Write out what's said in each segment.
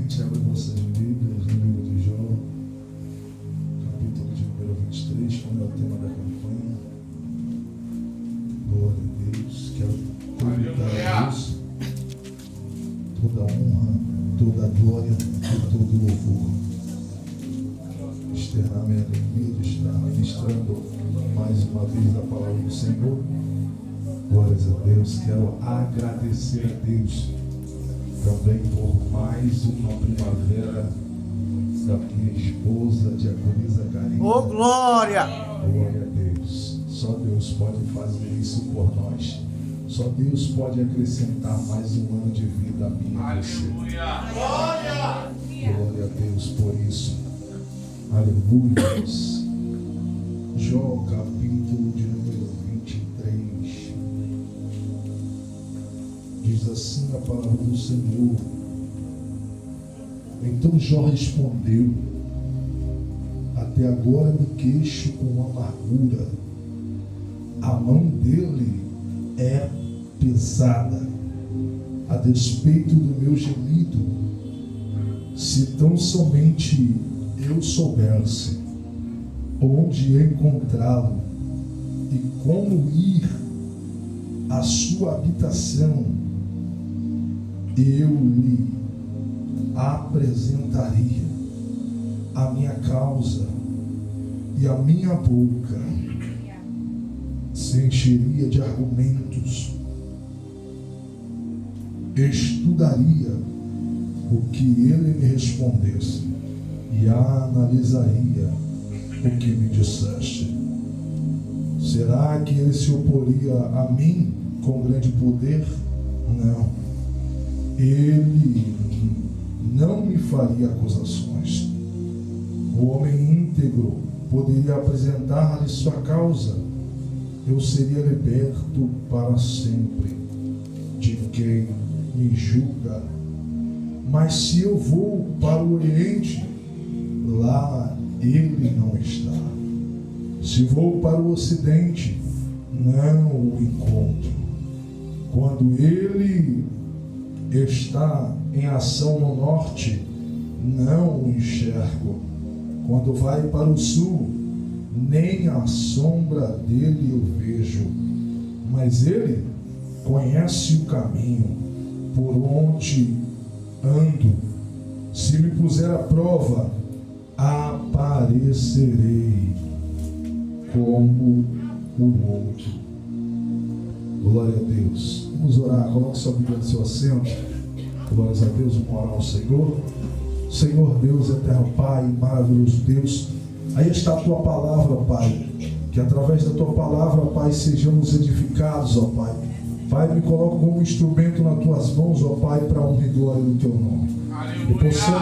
Gente, abre nossas Bíblias no livro de Jó, capítulo de número 23, como é o tema da campanha. Glória a Deus, quero dar a Deus toda a honra, toda a glória e todo o louvor. Externar minha alegria de estar ministrando mais uma vez a palavra do Senhor. Glórias a Deus, quero agradecer a Deus também por mais uma primavera da minha esposa, Diaconisa Karina. Ô, glória! Glória a Deus. Só Deus pode fazer isso por nós. Só Deus pode acrescentar mais um ano de vida a mim e a você. Glória! Glória a Deus por isso. Aleluia. Jó, capítulo de número 23. Diz assim a palavra do Senhor. Então Jó respondeu: até agora me queixo com amargura. A mão dele é pesada, a despeito do meu gemido. Se tão somente eu soubesse onde encontrá-lo e como ir à sua habitação, eu lhe apresentaria a minha causa, e a minha boca se encheria de argumentos. Estudaria o que ele me respondesse e analisaria o que me disseste. Será que ele se oporia a mim com grande poder? Não. Ele não me faria acusações. O homem íntegro poderia apresentar-lhe sua causa. Eu seria liberto para sempre de quem me julga. Mas se eu vou para o Oriente, lá ele não está. Se vou para o Ocidente, não o encontro. Quando ele está em ação no norte, não o enxergo. Quando vai para o sul, nem a sombra dele eu vejo. Mas ele conhece o caminho por onde ando. Se me puser à prova, aparecerei como o outro. Glória a Deus. Vamos orar. Coloque sua Bíblia no seu assento. Glórias a Deus. Vamos orar ao Senhor. Senhor Deus, eterno Pai, maravilhoso Deus, aí está a Tua palavra, Pai. Que através da Tua palavra, Pai, sejamos edificados, ó Pai. Pai, me coloco como instrumento nas Tuas mãos, ó Pai, para a honra e glória do Teu nome.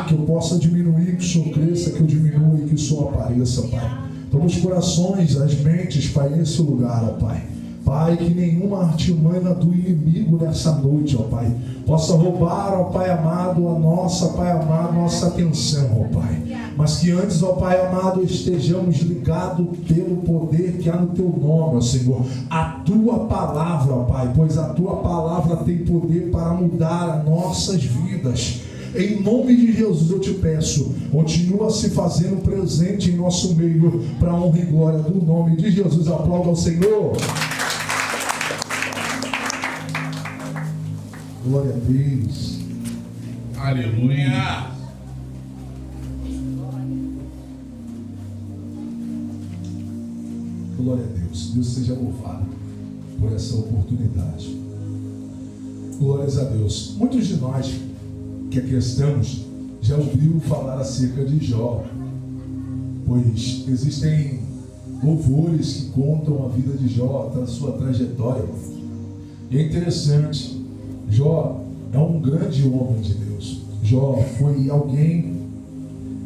Que eu possa diminuir, que o Senhor cresça, que eu diminua e que o Senhor apareça, Pai. Toma os corações, as mentes, Pai, nesse lugar, ó Pai. Pai, que nenhuma artimanha do inimigo nessa noite, ó Pai, possa roubar, ó Pai amado, a nossa, Pai amado, nossa atenção, ó Pai. Mas que antes, ó Pai amado, estejamos ligados pelo poder que há no Teu nome, ó Senhor. A Tua palavra, ó Pai, pois a Tua palavra tem poder para mudar as nossas vidas. Em nome de Jesus eu te peço, continua se fazendo presente em nosso meio, para a honra e glória do nome de Jesus. Aplauda ao Senhor. Glória a Deus. Aleluia. Glória a Deus. Deus seja louvado por essa oportunidade. Glórias a Deus. Muitos de nós que aqui estamos já ouviram falar acerca de Jó, pois existem louvores que contam a vida de Jó, a sua trajetória. E é interessante, Jó é um grande homem de Deus. Jó foi alguém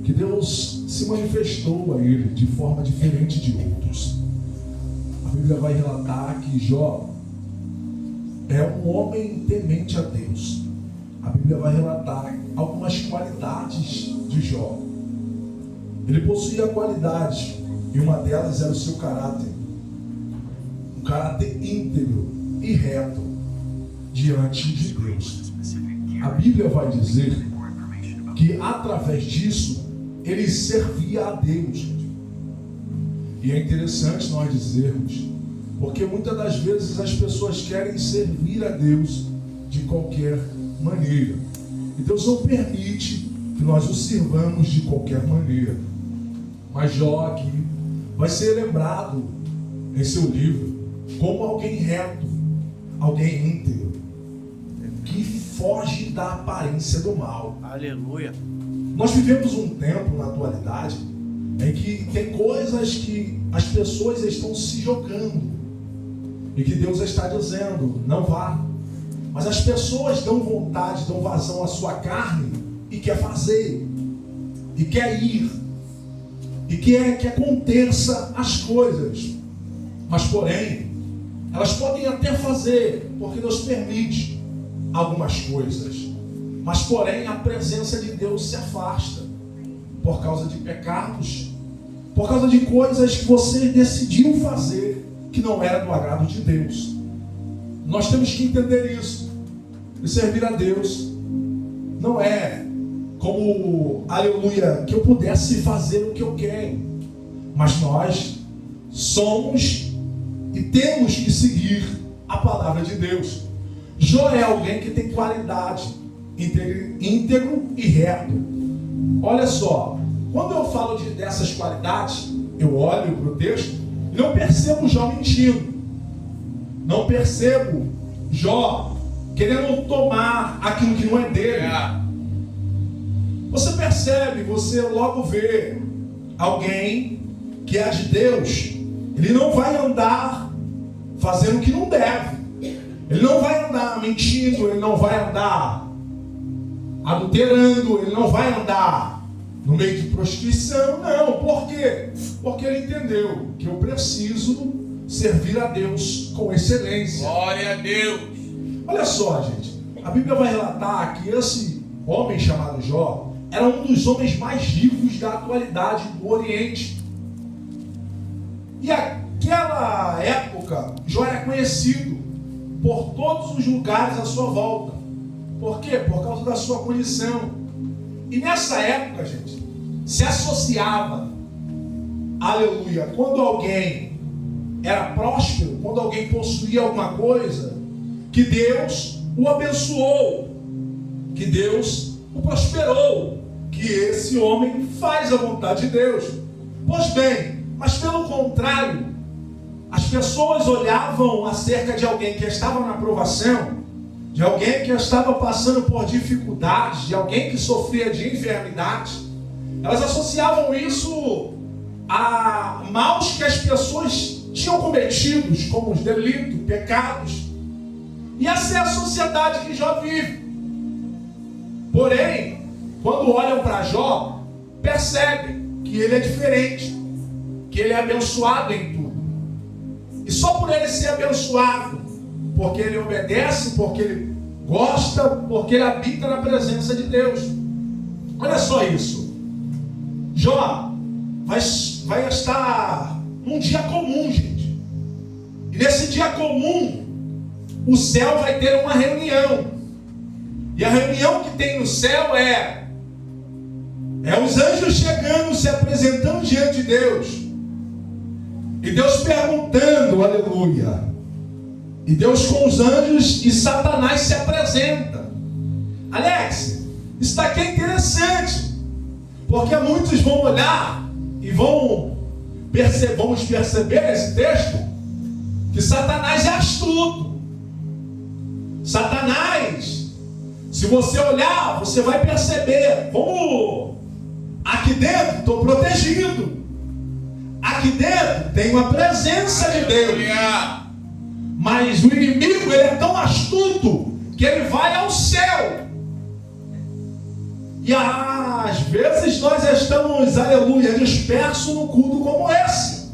que Deus se manifestou a ele de forma diferente de outros. A Bíblia vai relatar que Jó é um homem temente a Deus. A Bíblia vai relatar algumas qualidades de Jó. Ele possuía qualidades, e uma delas era o seu caráter. Um caráter íntegro e reto diante de Deus. A Bíblia vai dizer que através disso ele servia a Deus. E é interessante nós dizermos, porque muitas das vezes as pessoas querem servir a Deus de qualquer maneira. E Deus não permite que nós o sirvamos de qualquer maneira. Mas Jó aqui vai ser lembrado em seu livro como alguém reto, alguém íntegro, que foge da aparência do mal. Aleluia. Nós vivemos um tempo na atualidade em que tem coisas que as pessoas estão se jogando e que Deus está dizendo, não vá. Mas as pessoas dão vontade, dão vazão à sua carne e quer fazer, e quer ir, e quer que aconteça as coisas. Mas porém, elas podem até fazer, porque Deus permite algumas coisas. Mas porém, a presença de Deus se afasta por causa de pecados, por causa de coisas que você decidiu fazer que não era do agrado de Deus. Nós temos que entender isso. E servir a Deus não é como, aleluia, que eu pudesse fazer o que eu quero. Mas nós somos e temos que seguir a palavra de Deus. Jó é alguém que tem qualidade, íntegro e reto. Olha só, quando eu falo dessas qualidades, eu olho para o texto e não percebo Jó mentindo. Não percebo Jó querendo tomar aquilo que não é dele. Você percebe, você logo vê alguém que é de Deus. Ele não vai andar fazendo o que não deve. Ele não vai andar mentindo, ele não vai andar adulterando, ele não vai andar no meio de prostituição, não. Por quê? Porque ele entendeu que eu preciso servir a Deus com excelência. Glória a Deus. Olha só, gente, a Bíblia vai relatar que esse homem chamado Jó era um dos homens mais ricos da atualidade do Oriente. E naquela época, Jó era conhecido por todos os lugares à sua volta. Por quê? Por causa da sua condição. E nessa época, gente, se associava, aleluia, quando alguém era próspero, quando alguém possuía alguma coisa, que Deus o abençoou, que Deus o prosperou, que esse homem faz a vontade de Deus. Pois bem, mas pelo contrário, as pessoas olhavam acerca de alguém que estava na provação, de alguém que estava passando por dificuldades, de alguém que sofria de enfermidades. Elas associavam isso a maus que as pessoas tinham cometidos, como os delitos, pecados. E essa é a sociedade que Jó vive. Porém, quando olham para Jó, percebem que ele é diferente, que ele é abençoado em tudo. E só por ele ser abençoado, porque ele obedece, porque ele gosta, porque ele habita na presença de Deus. Olha só isso. Jó vai estar num dia comum, gente. E nesse dia comum, o céu vai ter uma reunião. E a reunião que tem no céu é os anjos chegando, se apresentando diante de Deus. E Deus perguntando, aleluia. E Deus com os anjos e Satanás se apresenta. Alex, isso daqui é interessante. Porque muitos vão olhar e vamos perceber nesse texto que Satanás é astuto. Satanás, se você olhar, você vai perceber. Aqui dentro estou protegido. Aqui dentro tem uma presença de Deus. Mas o inimigo, ele é tão astuto que ele vai ao céu. E às vezes nós estamos, aleluia, dispersos num culto como esse,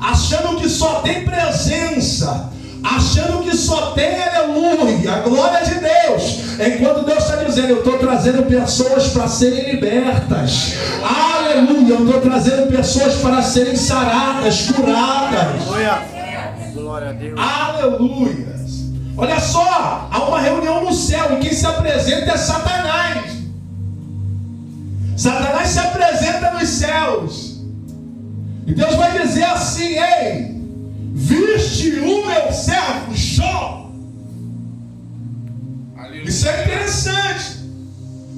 achando que só tem presença, achando que só tem, aleluia, a glória de Deus, enquanto Deus está dizendo, eu estou trazendo pessoas para serem libertas, aleluia, eu estou trazendo pessoas para serem saradas, curadas, Glória a Deus. aleluia. Olha só, há uma reunião no céu e quem se apresenta é Satanás. Satanás se apresenta nos céus. E Deus vai dizer assim: ei, viste o meu servo Jó? Isso é interessante,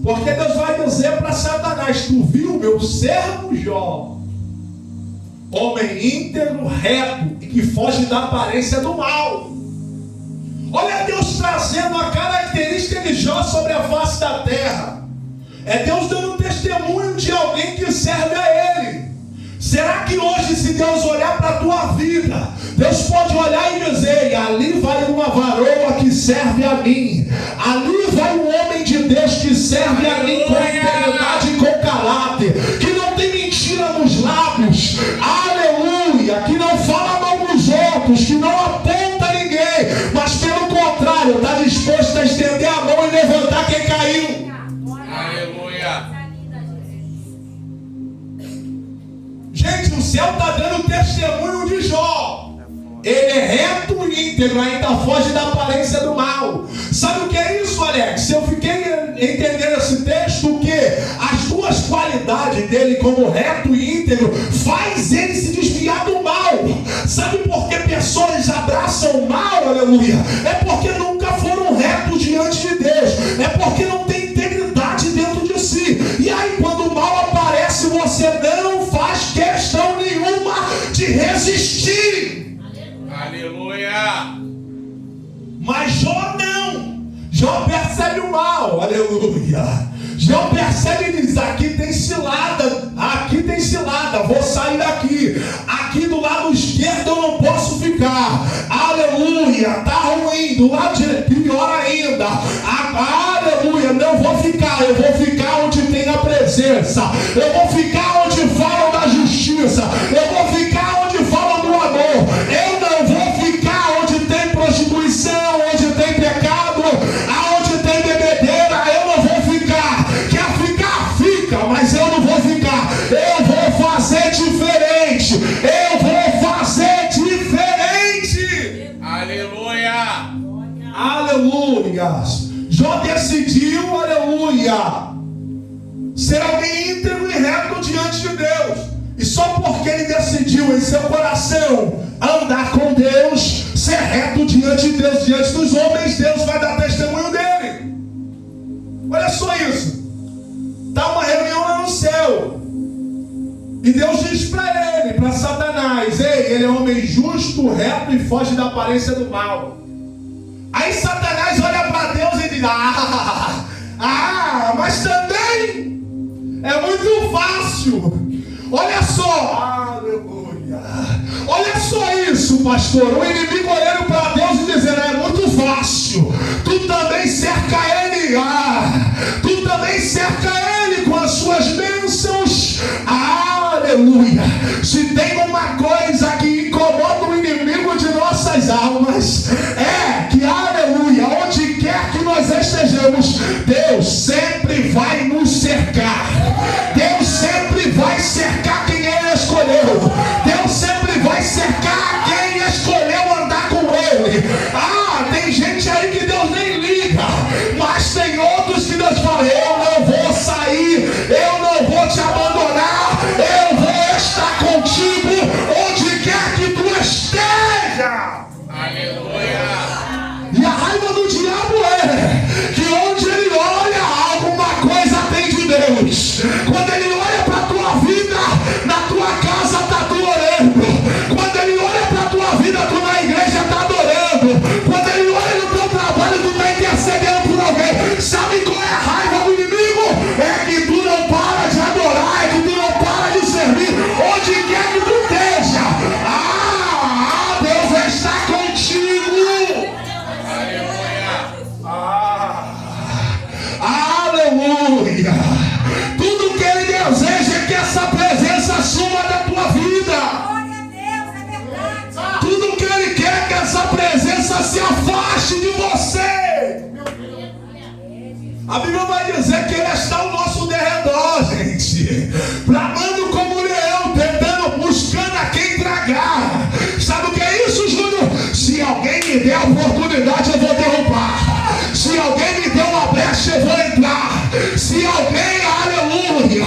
porque Deus vai dizer para Satanás: tu viu meu servo Jó, homem íntegro, reto e que foge da aparência do mal. Olha Deus trazendo a característica de Jó sobre a face da terra. É Deus dando um testemunho de alguém que serve a Ele. Será que hoje, se Deus olhar para a tua vida, Deus pode olhar e dizer: ali vai uma varoa que serve a mim, ali vai um homem de Deus que serve a mim com integridade e com caráter, que não tem mentira nos lábios, aleluia, que não fala mal dos outros, que não aponta ninguém, mas pelo contrário, está disposto a estender a mão e levantar quem caiu. Gente, o céu está dando testemunho de Jó. Ele é reto e íntegro, ainda foge da aparência do mal. Sabe o que é isso, Alex? Eu fiquei entendendo esse texto, que as duas qualidades dele como reto e íntegro faz ele se desviar do mal. Sabe por que pessoas abraçam o mal, aleluia? É porque nunca foram retos diante de Deus. É porque não tem integridade dentro de si. E aí quando o mal aparece, você não faz questão nenhuma de resistir. Aleluia. Mas Jó não. Jó percebe o mal, aleluia. Jó percebe e diz: aqui tem cilada, vou sair daqui. Aqui do lado esquerdo eu não posso ficar, aleluia, tá ruim. Do lado direito, pior ainda, aleluia, não vou ficar. Eu vou ficar onde tem a presença, eu vou ficar onde falam da justiça, eu vou ficar onde falam do amor. Eu não vou ficar onde tem prostituição, onde tem pecado, aonde tem bebedeira. Eu não vou ficar. Quer ficar? Fica, mas eu não vou ficar. Eu vou fazer diferente. Eu vou fazer diferente. Aleluia. Aleluia. Jó decidiu, aleluia, ser alguém íntegro e reto diante de Deus. E só porque ele decidiu em seu coração andar com Deus, ser reto diante de Deus, diante dos homens, Deus vai dar testemunho dele. Olha só isso. Está uma reunião lá no céu, e Deus diz para ele, para Satanás: ei, ele é homem justo, reto e foge da aparência do mal. Aí Satanás olha para Deus e diz: mas também é muito fácil. Olha só, aleluia. Olha só isso, pastor. O inimigo olhando para Deus e dizendo: é muito fácil. Tu também cerca ele. Tu também cerca ele com as suas bênçãos. Aleluia. Se tem uma coisa que incomoda o inimigo de nossas almas, é que, aleluia, onde quer que nós estejamos, Deus sempre vai nos cercar. Deus sempre vai cercar quem ele escolheu. Deus sempre vai cercar quem escolheu andar com ele. Tem gente aí que Deus nem liga, mas tem outros que Deus fala: eu não vou sair, eu não vou te abandonar, eu vou estar contigo onde quer que tu esteja. Aleluia. E a raiva do diabo é que onde ele olha, alguma coisa tem de Deus. Quando ele olha para a tua vida, na tua casa está adorando. Quando ele olha para a tua vida, tu na igreja está adorando. Quando ele olha no teu trabalho, tu está intercedendo por alguém. Sabe qual é a raiva do inimigo? É que tu não para de adorar, é que tu não para de servir, onde quer que tu esteja. Deus está contigo. Aleluia. Tudo que ele deseja é que essa presença suma da tua vida. Glória a Deus, é verdade. Tudo que ele quer é que essa presença se afaste de você. A Bíblia vai dizer que ele está ao nosso derredor, gente, bramando como um leão, tentando, buscando a quem tragar. Sabe o que é isso, Júnior? Se alguém me der a oportunidade, eu vou derrubar. Se alguém me der uma brecha, eu vou entrar. Se alguém, aleluia,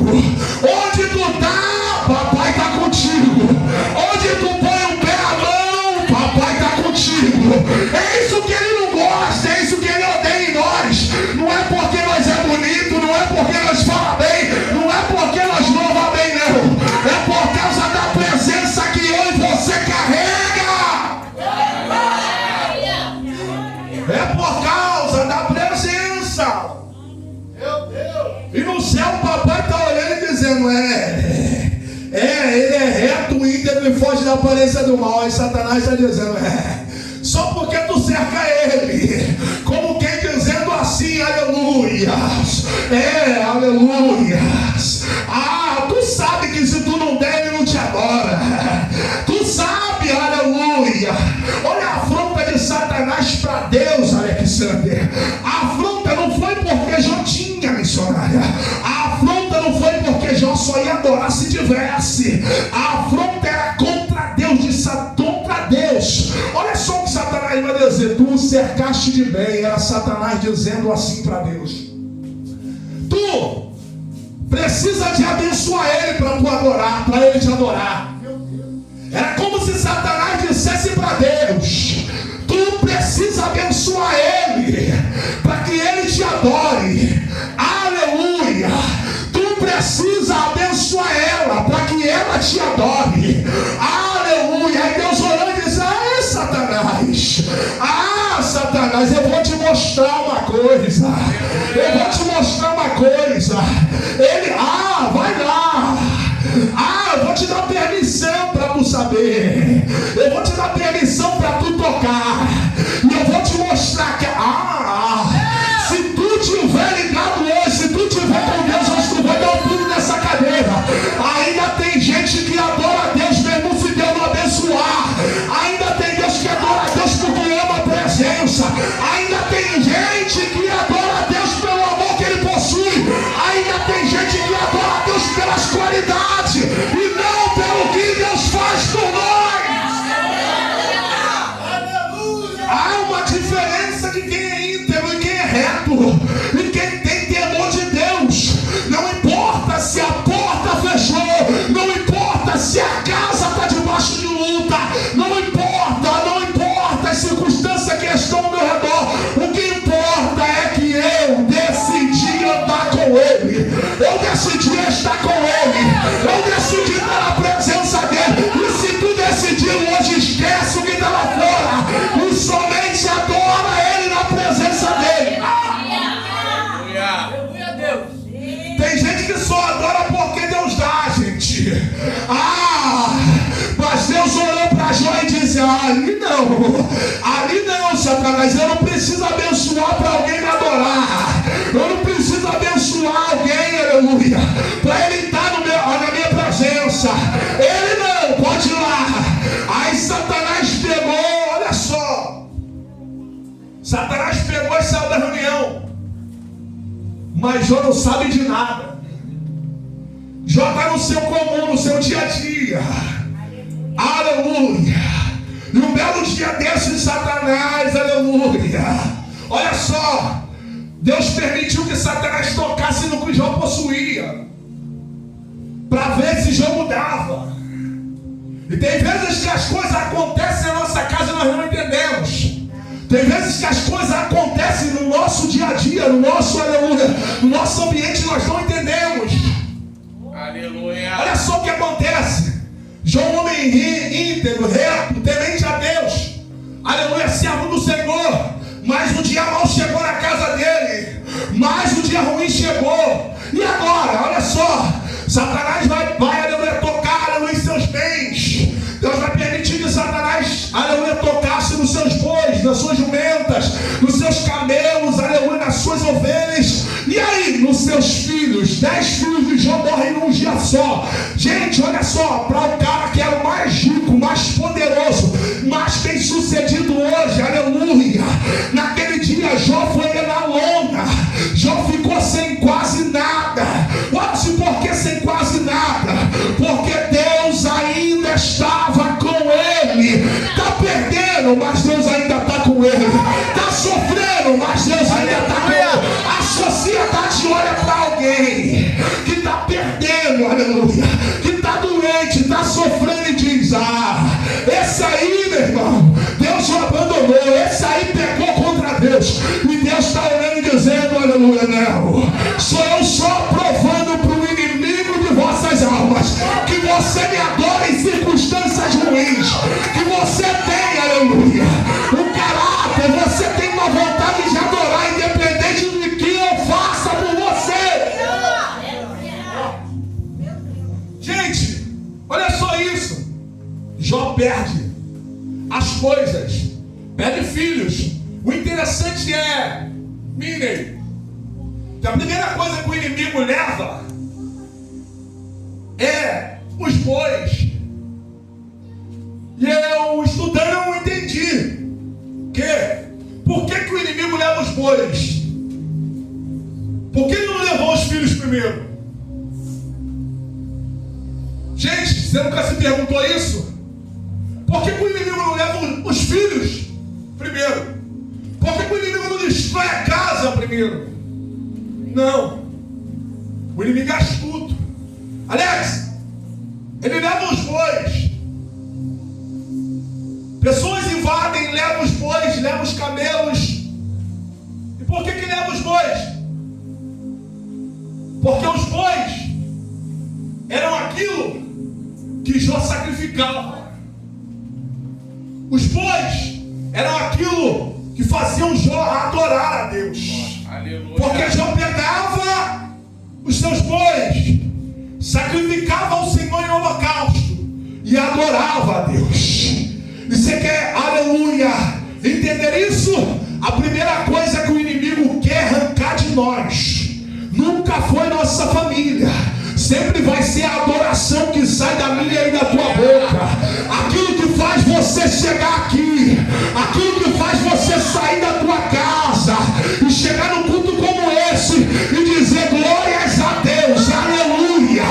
Onde tu tá, papai tá contigo. Onde tu põe o pé à mão, papai tá contigo. É isso que ele não gosta, é isso que ele odeia em nós. Não é porque nós é bonito, não é porque nós fala bem, não é porque nós louva bem, não. É por causa da presença que eu e você carrega. É por causa da presença. E no céu o papai está olhando e dizendo: ele é reto, íntegro e foge da aparência do mal. Aí Satanás está dizendo: só porque tu cerca ele, como quem dizendo assim, aleluias, aleluias. Tu sabe que se tu não der, ele não te adora. Tu sabe, aleluia. Olha a afronta de Satanás para Deus, Alexander. A afronta não foi porque Jó tinha missionária. A afronta não foi porque Jó só ia adorar se tivesse. A afronta era contra Deus, contra Deus. Olha só o que Satanás vai dizer: tu o cercaste de bem. Era Satanás dizendo assim para Deus: tu precisa de abençoar ele para tu adorar, para ele te adorar. Era como se Satanás dissesse para Deus: tu precisa abençoar ele para que ele te adore. Aleluia. Tu precisa abençoar ela para que ela te adore. Aleluia. Aí Deus orando e diz: Satanás, eu vou te mostrar uma coisa. Eu vou te mostrar uma coisa. Ele, vai lá. Eu vou te dar permissão para tu saber. Eu vou te dar permissão para tu tocar. E eu vou te mostrar que se tu tiver ligado hoje, se tu tiver com Deus hoje, tu vai dar um pulo nessa cadeira. Ainda tem gente que adora a Deus mesmo se Deus não abençoar. Ainda tem Deus que adora a Deus porque ama a presença. Ainda tem gente que adora a Deus pelo amor que ele possui. Ainda tem gente que adora a Deus pelas qualidades e não pelo que Deus faz por nós. Há uma diferença de quem é íntegro e quem é reto, e quem tem temor de Deus. Não importa se a porta fechou, não importa se a casa está debaixo de luta, não importa as circunstâncias que estão ao meu redor. O que importa é que eu decidi andar com ele, eu decidi estar com ele, eu decidi estar na presença dele. E se tu decidiu hoje, esquece o que está lá fora e somente adora ele na presença dele. Tem gente que só adora porque Deus dá, gente. Mas Deus olhou para Jó e disse: ali não, Satanás, eu não preciso abençoar para alguém me adorar. Eu não preciso abençoar alguém, aleluia, para ele estar na minha presença. Ele não, pode ir lá. Aí Satanás pegou, olha só, Satanás pegou e saiu da reunião. Mas Jó não sabe de nada. Jó está no seu comum, no seu dia a dia. Aleluia. E um belo dia desses, Satanás, aleluia, olha só, Deus permitiu que Satanás tocasse no que Jó possuía, para ver se Jó mudava. E tem vezes que as coisas acontecem na nossa casa e nós não entendemos. Tem vezes que as coisas acontecem no nosso dia a dia, no nosso, aleluia, no nosso ambiente, nós não entendemos. Aleluia. Olha só o que acontece. Jó, um homem íntegro, reto, temente a Deus, aleluia, servo do Senhor. Mas um dia mau chegou na casa dele, mas um dia ruim chegou. E agora, olha só, Satanás vai aleluia, tocar, aleluia, em seus bens. Deus vai permitir que Satanás, aleluia, tocasse nos seus bois, nas suas jumentas, nos seus camelos, aleluia, nas suas ovelhas. E aí, nos seus filhos, 10 filhos de Jó morrem num dia só. Gente, olha só, para o cara que era o mais rico, mais poderoso, mais bem sucedido hoje, aleluia, naquele dia Jó foi na lona. Jó ficou sem quase nada. Sabe por que sem quase nada? Porque Deus ainda estava com ele. Está perdendo, mas Deus ainda está com ele. Está sofrendo, mas Deus ainda está com ele. A sociedade olha para alguém que está perdendo, perde as coisas, perde filhos. O interessante é, mirem, que a primeira coisa que o inimigo leva é os bois. E eu, estudando, eu não entendi. Por que o inimigo leva os bois? Por que ele não levou os filhos primeiro? Gente, você nunca se perguntou isso? Por que o inimigo não leva os filhos primeiro? Por que o inimigo não destrói a casa primeiro? Não. O inimigo é astuto. Aliás, ele leva os bois. Pessoas invadem, levam os bois, levam os camelos. E por que leva os bois? Porque os bois eram aquilo que Jó sacrificava. Os bois eram aquilo que faziam Jó adorar a Deus. Aleluia. Porque Jó pegava os seus bois, sacrificava ao Senhor em holocausto e adorava a Deus. E você quer, aleluia, entender isso? A primeira coisa que o inimigo quer arrancar de nós nunca foi nossa família. Sempre vai ser a adoração que sai da minha e da tua boca. Aquilo que faz você chegar aqui, aquilo que faz você sair da tua casa e chegar num culto como esse e dizer glórias a Deus, aleluia.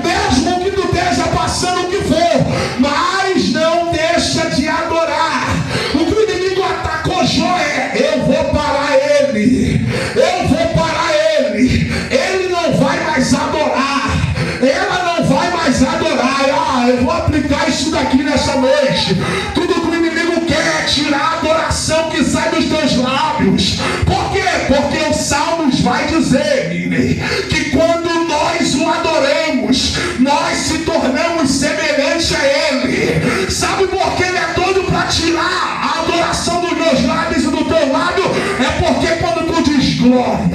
Mesmo que tu esteja passando o que for, mas não deixa de adorar. O que o inimigo atacou Jó é: eu vou parar ele, eu vou parar ele. Ele não vai mais adorar, ela não vai mais adorar. Eu vou aplicar isso daqui nessa noite. Tudo que o inimigo quer é tirar a adoração que sai dos teus lábios. Por quê? Porque o Salmos vai dizer, Mine, que quando nós o adoramos, nós se tornamos semelhante a ele. Sabe por que ele é doido para tirar a adoração dos meus lábios e do teu lábio? É porque quando tu diz glória,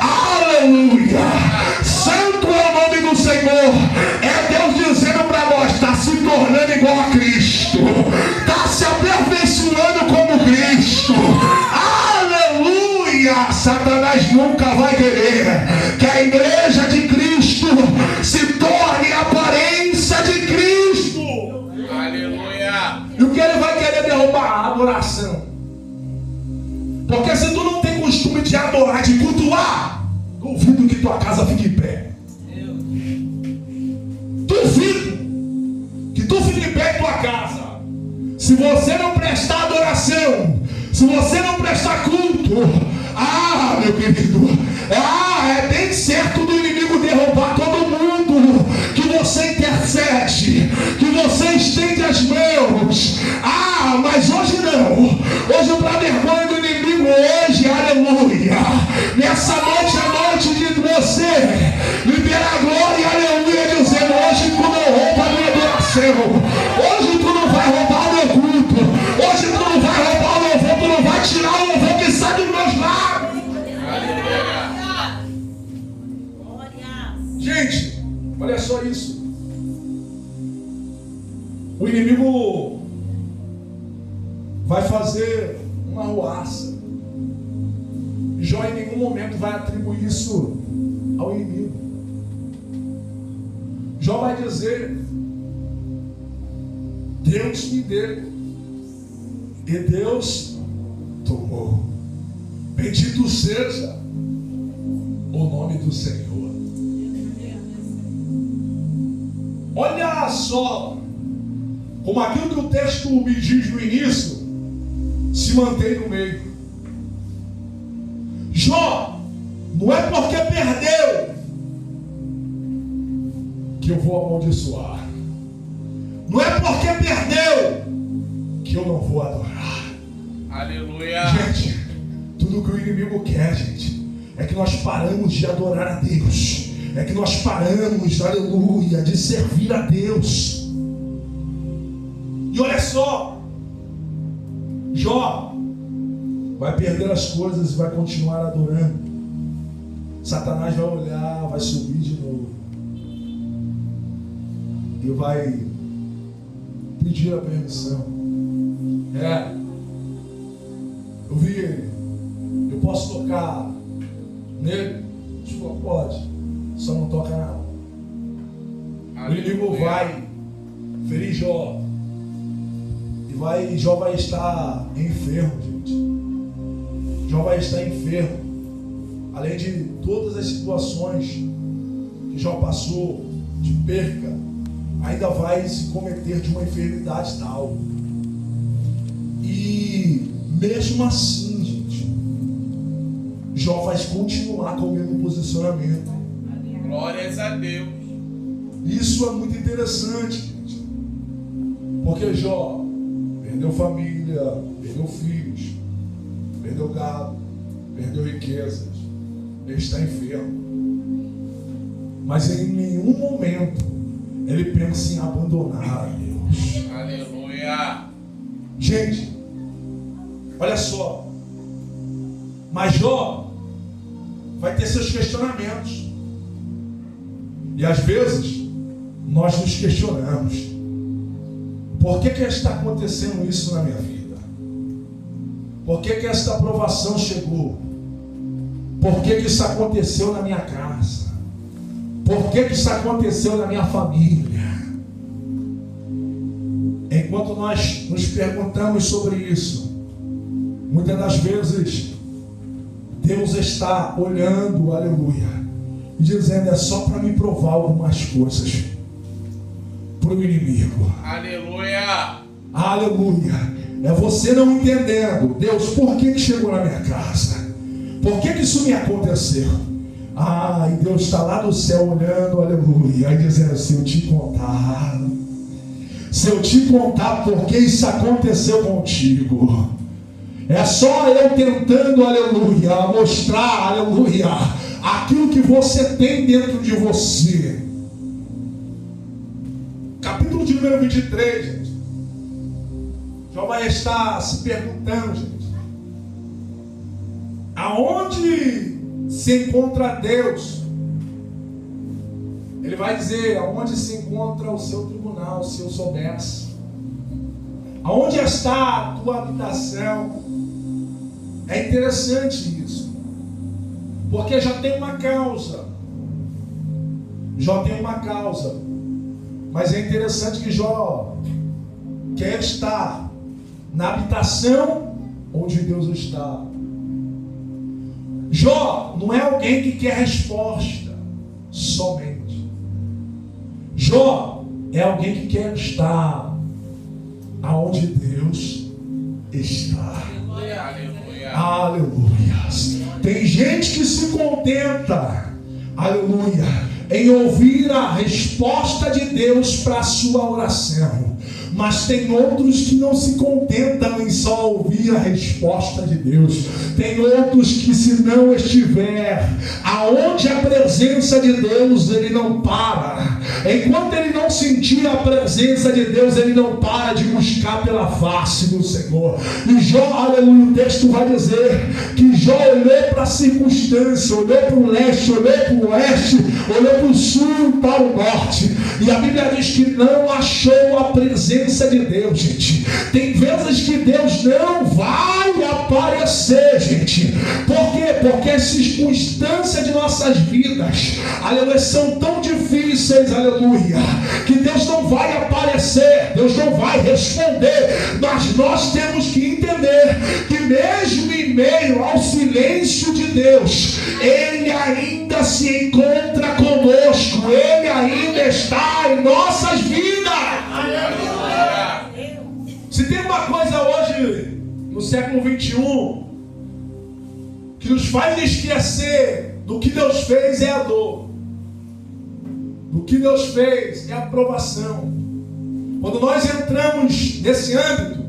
aleluia, santo é o nome do Senhor, é Deus dizendo para nós: está se tornando igual a Cristo, está se aperfeiçoando como Cristo. Aleluia! Satanás nunca vai querer que a igreja de Cristo se torne a aparência de Cristo. Aleluia. E o que ele vai querer? Derrubar a adoração. Porque se tu não tem costume de adorar, de cultuar, duvido que tua casa fique em pé. Duvido que tu fique em pé em tua casa. Se você não prestar adoração, se você não prestar culto, meu querido, é bem certo do inimigo derrubar todo mundo que você intercede, que você estende as mãos. Mas hoje não. Hoje, para vergonha do inimigo, hoje, aleluia, nessa noite, a noite de você liberar a glória, aleluia, dizendo: hoje tu não rouba a minha adoração, hoje tu não vai roubar o meu culto, hoje tu não vai roubar o louvor, tu não vai tirar o louvor que sai dos meus lábios. Gente, olha só isso. O inimigo vai fazer uma ruaça. Jó em nenhum momento vai atribuir isso ao inimigo. Jó vai dizer: Deus me deu e Deus tomou. Bendito seja o nome do Senhor. Olha só como aquilo que o texto me diz no início se mantém no meio. Jó, não é porque perdeu que eu vou amaldiçoar. Não é porque perdeu que eu não vou adorar. Aleluia. Gente, tudo que o inimigo quer, gente, é que nós paramos de adorar a Deus. É que nós paramos, aleluia, de servir a Deus. E olha só, Jó vai perder as coisas e vai continuar adorando. Satanás vai olhar, vai subir de novo e vai pedir pedir a permissão. Eu vi ele. Eu posso tocar nele? Ele falou, pode. Só não toca nada. O inimigo vai ferir Jó. E Jó vai estar enfermo, gente. Jó vai estar enfermo. Além de todas as situações que Jó passou de perca, ainda vai se cometer de uma enfermidade tal. E mesmo assim, gente, Jó vai continuar com o mesmo posicionamento. Glórias a Deus. Isso é muito interessante, gente. Porque Jó perdeu família, perdeu filhos, perdeu gado, perdeu riquezas. Ele está enfermo. Mas em nenhum momento ele pensa em abandonar a Deus. Aleluia. Gente, olha só. Mas Jó vai ter seus questionamentos. E às vezes nós nos questionamos: por que está acontecendo isso na minha vida? Por que esta aprovação chegou? Por que isso aconteceu na minha casa? Por que isso aconteceu na minha família? Enquanto nós nos perguntamos sobre isso, muitas das vezes Deus está olhando, aleluia, e dizendo: é só para me provar algumas coisas para o inimigo. Aleluia. Aleluia. É você não entendendo: Deus, por que chegou na minha casa? Por que isso me aconteceu? E Deus está lá do céu olhando, aleluia, e dizendo: se eu te contar por que isso aconteceu contigo, é só eu tentando, aleluia, mostrar, aleluia, aquilo que você tem dentro de você. Capítulo de número 23, gente. Jó vai estar se perguntando, gente, aonde se encontra Deus? Ele vai dizer: aonde se encontra o seu tribunal, se eu soubesse. Aonde está a tua habitação? É interessante isso, porque já tem uma causa. Jó tem uma causa. Mas é interessante que Jó quer estar na habitação onde Deus está. Jó não é alguém que quer resposta somente. Jó é alguém que quer estar aonde Deus está. Aleluia. Aleluia. Tem gente que se contenta, aleluia, em ouvir a resposta de Deus para a sua oração. Mas tem outros que não se contentam em só ouvir a resposta de Deus. Tem outros que, se não estiver aonde a presença de Deus, ele não para. Enquanto ele não sentir a presença de Deus, ele não para de buscar pela face do Senhor. E Jó, aleluia, o texto vai dizer que Jó olhou para a circunstância, olhou para o leste, olhou para o oeste, olhou para o sul e para o norte. E a Bíblia diz que não achou a presença de Deus, gente. Tem vezes que Deus não vai aparecer, gente. Por quê? Porque as circunstâncias de nossas vidas, aleluia, são tão difíceis, aleluia, que Deus não vai aparecer, Deus não vai responder. Mas nós temos que entender que mesmo em meio ao silêncio de Deus, Ele ainda se encontra conosco, Ele ainda está em nossas vidas. Aleluia. Se tem uma coisa hoje, no século 21, que nos faz esquecer do que Deus fez, é a dor. Do que Deus fez é a aprovação. Quando nós entramos nesse âmbito,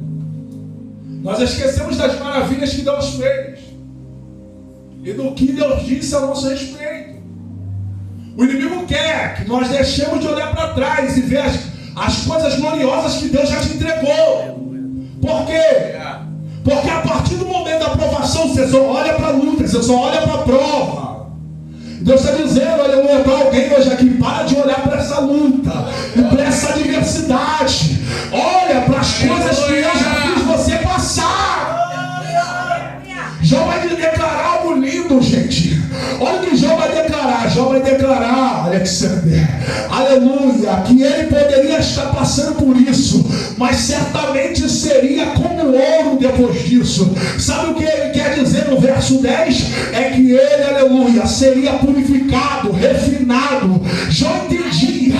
nós esquecemos das maravilhas que Deus fez e do que Deus disse a nosso respeito. O inimigo quer que nós deixemos de olhar para trás e ver as coisas gloriosas que Deus já te entregou. Por quê? Porque a partir do momento da aprovação, você só olha para a luta, você só olha para a prova. Deus está dizendo, aleluia, para alguém hoje aqui: para de olhar para essa luta e para essa adversidade. Olha Alexander, aleluia, que ele poderia estar passando por isso, mas certamente seria como ouro depois disso. Sabe o que ele quer dizer no verso 10? É que ele, aleluia, seria purificado, refinado. Jó entendia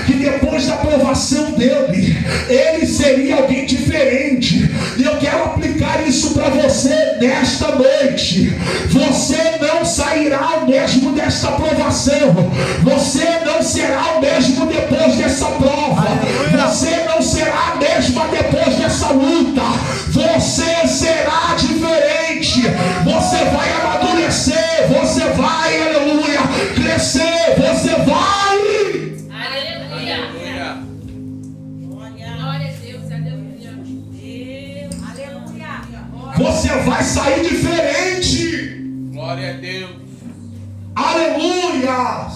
que depois da provação dele, ele seria alguém diferente. E eu quero aplicar isso para você nesta noite. Você não sairá o mesmo desta provação. Você não será o mesmo depois dessa prova. Você não será a mesma depois dessa luta. Você será diferente. Você vai amadurecer. Você vai, aleluia, crescer. Você vai. Aleluia. Glória a Deus, aleluia. Aleluia. Você vai sair diferente. Glória a Deus. Aleluia.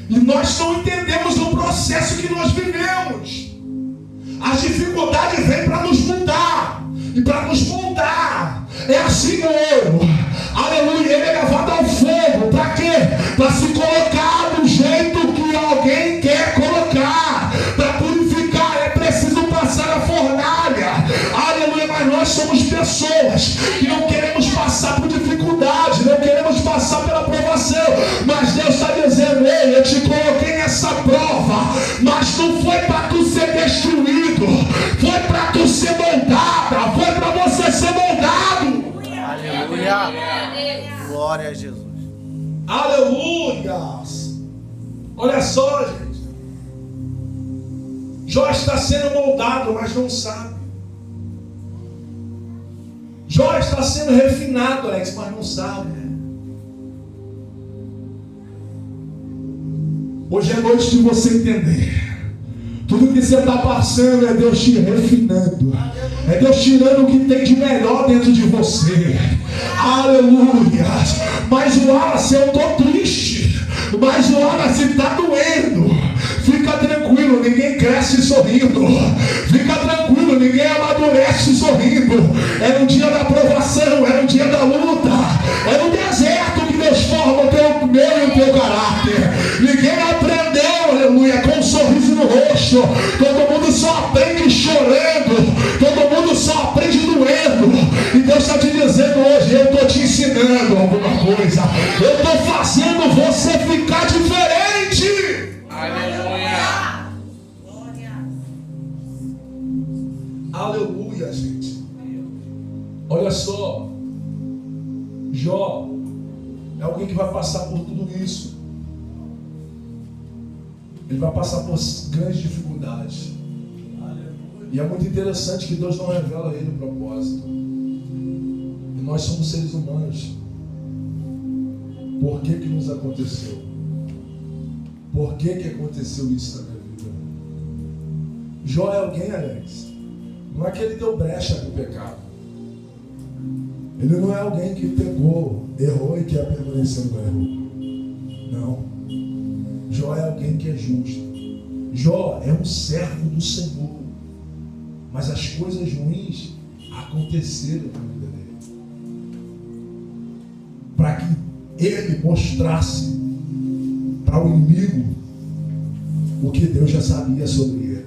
E nós não entendemos o processo que nós vivemos. As dificuldades vêm para nos mudar e para nos moldar. É assim o ouro. Aleluia. Ele é levado ao fogo. Para quê? Para se colocar do jeito que alguém quer colocar. Para purificar é preciso passar a fornalha. Aleluia. Mas nós somos pessoas que não queremos passar por dificuldade, não queremos passar pela provação. Mas Deus está dizendo: ei, eu te coloquei nessa prova, mas não foi para tu ser destruído, foi para tu ser moldada, foi para você ser moldado. Aleluia. Glória a Jesus. Aleluia. Olha só, gente. Jó está sendo moldado, mas não sabe. Jó está sendo refinado, Alex, mas não sabe. Hoje é noite de você entender. Tudo que você está passando é Deus te refinando. É Deus tirando o que tem de melhor dentro de você. Aleluia. Mas o Wallace, eu estou triste. Mas o Wallace está doendo. Fica tranquilo, ninguém cresce sorrindo. Fica tranquilo, ninguém amadurece sorrindo. É no dia da provação, é no dia da luta. É no deserto que Deus forma o meu e o teu caráter. Ninguém aprendeu, aleluia, com um sorriso no rosto. Todo mundo só aprende chorando. Todo mundo só aprende doendo. E Deus está te dizendo hoje: eu estou te ensinando alguma coisa. Eu estou fazendo você ficar diferente. Aleluia. Aleluia, gente. Olha só. Jó é alguém que vai passar por tudo isso. Ele vai passar por grandes dificuldades. E é muito interessante que Deus não revela a ele o propósito. E nós somos seres humanos. Por que que nos aconteceu? Por que que aconteceu isso na minha vida? Jó é alguém, Alex. Não é que ele deu brecha para o pecado. Ele não é alguém que pegou, errou e quer permanecer no erro. Não. Jó é alguém que é justo. Jó é um servo do Senhor. Mas as coisas ruins aconteceram na vida dele. Para que ele mostrasse para o inimigo o que Deus já sabia sobre ele.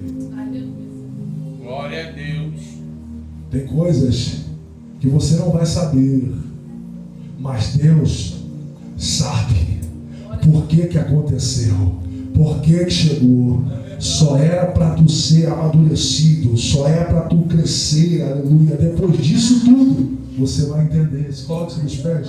Glória a Deus. Tem coisas que você não vai saber, mas Deus sabe por que que aconteceu, por que que chegou. Só era para tu ser amadurecido, só é para tu crescer, aleluia. Depois disso tudo, você vai entender. Se coloque nos pés.